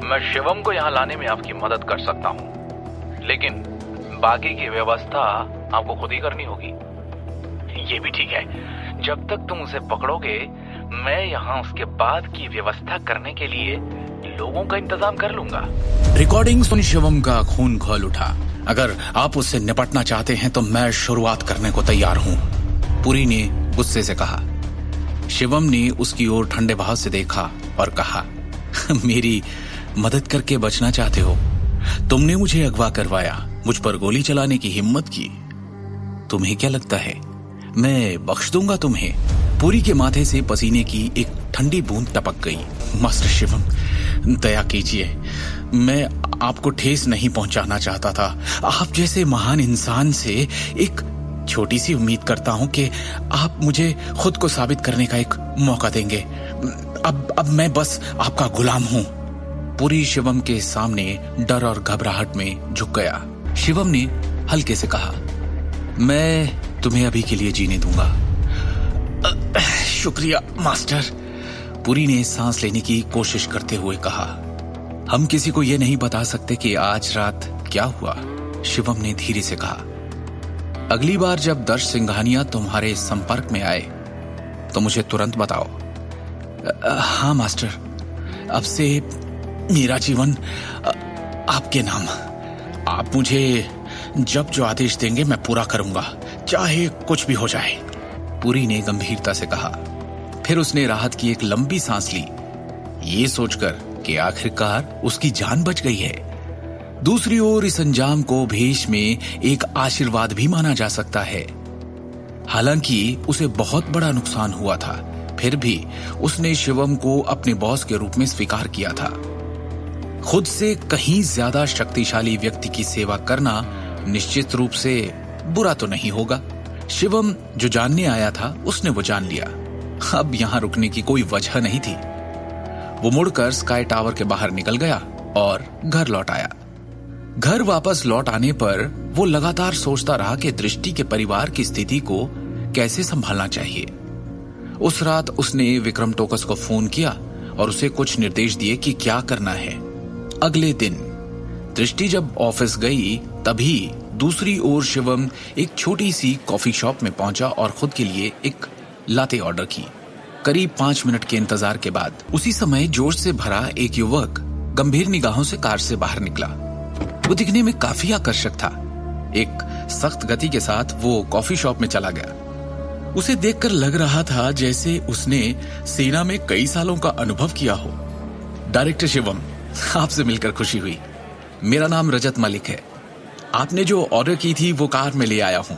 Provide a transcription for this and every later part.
मैं शिवम को यहाँ लाने में आपकी मदद कर सकता हूँ, लेकिन बाकी की व्यवस्था आपको खुद ही करनी होगी। ये भी ठीक है, जब तक तुम उसे पकड़ोगे मैं यहाँ उसके बाद की व्यवस्था करने के लिए लोगों का इंतजाम कर लूंगा। रिकॉर्डिंग सुन शिवम का खून खौल उठा। अगर आप उससे निपटना चाहते हैं तो मैं शुरुआत करने को तैयार हूँ, पुरी ने गुस्से से कहा। शिवम ने उसकी ओर ठंडे भाव से देखा और कहा, मेरी मदद करके बचना चाहते हो? तुमने मुझे अगवा करवाया, मुझ पर गोली चलाने की हिम्मत की। तुम्हें क्या लगता है मैं बख्श दूंगा तुम्हें? पुरी के माथे से पसीने की एक ठंडी बूंद टपक गई। मास्टर शिवम, दया कीजिए, मैं आपको ठेस नहीं पहुंचाना चाहता था। आप जैसे महान इंसान से एक छोटी सी उम्मीद करता हूं कि आप मुझे खुद को साबित करने का एक मौका देंगे। अब मैं बस आपका गुलाम हूं। पुरी शिवम के सामने डर और घबराहट में झुक गया। शिवम ने हल्के से कहा, मैं तुम्हें अभी के लिए जीने दूंगा। शुक्रिया मास्टर, पुरी ने सांस लेने की कोशिश करते हुए कहा। हम किसी को यह नहीं बता सकते कि आज रात क्या हुआ, शिवम ने धीरे से कहा। अगली बार जब दर्श सिंघानिया तुम्हारे संपर्क में आए तो मुझे तुरंत बताओ। हाँ मास्टर, अब से मेरा जीवन आपके नाम। आप मुझे जब जो आदेश देंगे मैं पूरा करूंगा, चाहे कुछ भी हो जाए, पुरी ने गंभीरता से कहा। फिर उसने राहत की एक लंबी सांस ली, ये सोचकर कि आखिरकार उसकी जान बच गई है। दूसरी ओर इस अंजाम को भेष में एक आशीर्वाद भी माना जा सकता है। हालांकि उसे बहुत बड़ा नुकसान हुआ था, फिर भी उसने शिवम को अपने बॉस के रूप में स्वीकार किया था। खुद से कहीं ज्यादा शक्तिशाली व्यक्ति की सेवा करना निश्चित रूप से बुरा तो नहीं होगा। शिवम जो जानने आया था उसने वो जान लिया। अब यहां रुकने की कोई वजह नहीं थी। वो मुड़कर स्काई टावर के बाहर निकल गया और घर लौट आया। घर वापस लौट आने पर वो लगातार सोचता रहा कि दृष्टि के परिवार की स्थिति को कैसे संभालना चाहिए। उस रात उसने विक्रम टोकस को फोन किया और उसे कुछ निर्देश दिए कि क्या करना है। अगले दिन दृष्टि जब ऑफिस गई तभी दूसरी ओर शिवम एक छोटी सी कॉफी शॉप में पहुंचा और खुद के लिए एक लाते ऑर्डर की। करीब 5 मिनट के इंतजार के बाद उसी समय जोश से भरा एक युवक गंभीर निगाहों से कार से बाहर निकला। वो दिखने में काफी आकर्षक था। एक सख्त गति के साथ वो कॉफी शॉप में चला गया। उसे देखकर लग रहा था जैसे उसने सेना में कई सालों का अनुभव किया हो। डायरेक्टर शिवम, आपसे मिलकर खुशी हुई। मेरा नाम रजत मलिक है। आपने जो ऑर्डर की थी वो कार में ले आया हूं।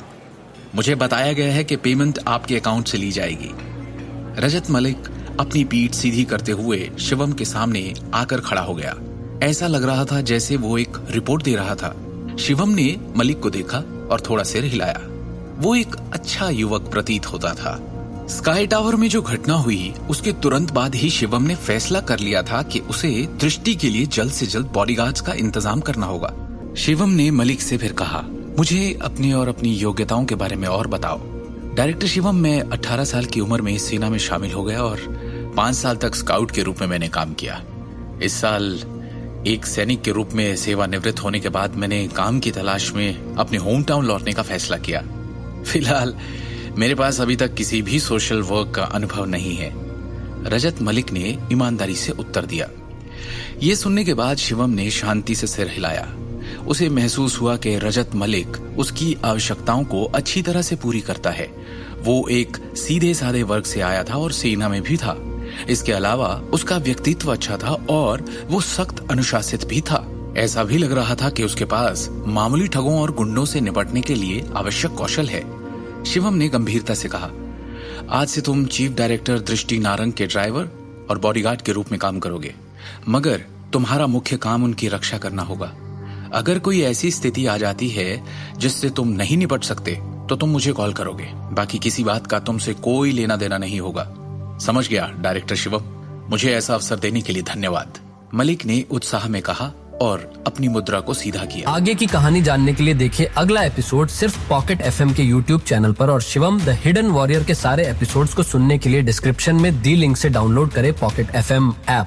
मुझे बताया गया है कि पेमेंट आपके अकाउंट से ली जाएगी। रजत मलिक अपनी पीठ सीधी करते हुए शिवम के सामने आकर खड़ा हो गया। ऐसा लग रहा था जैसे वो एक रिपोर्ट दे रहा था। शिवम ने मलिक को देखा और थोड़ा सिर हिलाया। वो एक अच्छा युवक प्रतीत होता था। स्काई टावर में जो घटना हुई उसके तुरंत बाद ही शिवम ने फैसला कर लिया था कि उसे दृष्टि के लिए जल्द से जल्द बॉडीगार्ड्स का इंतजाम करना होगा। शिवम ने मलिक से फिर कहा, मुझे अपनी और अपनी योग्यताओं के बारे में और बताओ। डायरेक्टर शिवम, मैं 18 साल की उम्र में सेना में शामिल हो गया और 5 साल तक स्काउट के रूप में मैंने काम किया। इस साल एक सैनिक के रूप में सेवानिवृत्त होने के बाद मैंने काम की तलाश में अपने होम टाउन लौटने का फैसला किया। फिलहाल मेरे पास अभी तक किसी भी सोशल वर्क का अनुभव नहीं है, रजत मलिक ने ईमानदारी से उत्तर दिया। ये सुनने के बाद शिवम ने शांति से सिर हिलाया। उसे महसूस हुआ कि रजत मलिक उसकी आवश्यकताओं को अच्छी तरह से पूरी करता है। वो एक सीधे साधे वर्ग से आया था और सेना में भी था। इसके अलावा उसका व्यक्तित्व अच्छा था और वो सख्त अनुशासित भी था। ऐसा भी लग रहा था कि उसके पास मामूली ठगों और गुंडों से निपटने के लिए आवश्यक कौशल है। शिवम ने गंभीरता से कहा, आज से तुम चीफ डायरेक्टर दृष्टि नारंग के ड्राइवर और बॉडीगार्ड के रूप में काम करोगे, मगर तुम्हारा मुख्य काम उनकी रक्षा करना होगा। अगर कोई ऐसी स्थिति आ जाती है जिससे तुम नहीं निपट सकते तो तुम मुझे कॉल करोगे। बाकी किसी बात का तुमसे कोई लेना देना नहीं होगा। समझ गया डायरेक्टर शिवम, मुझे ऐसा अवसर देने के लिए धन्यवाद, मलिक ने उत्साह में कहा और अपनी मुद्रा को सीधा किया। आगे की कहानी जानने के लिए देखिए अगला एपिसोड सिर्फ पॉकेट एफएम के यूट्यूब चैनल पर और शिवम द हिडन वॉरियर के सारे एपिसोड्स को सुनने के लिए डिस्क्रिप्शन में दी लिंक से डाउनलोड करें पॉकेट एफएम ऐप।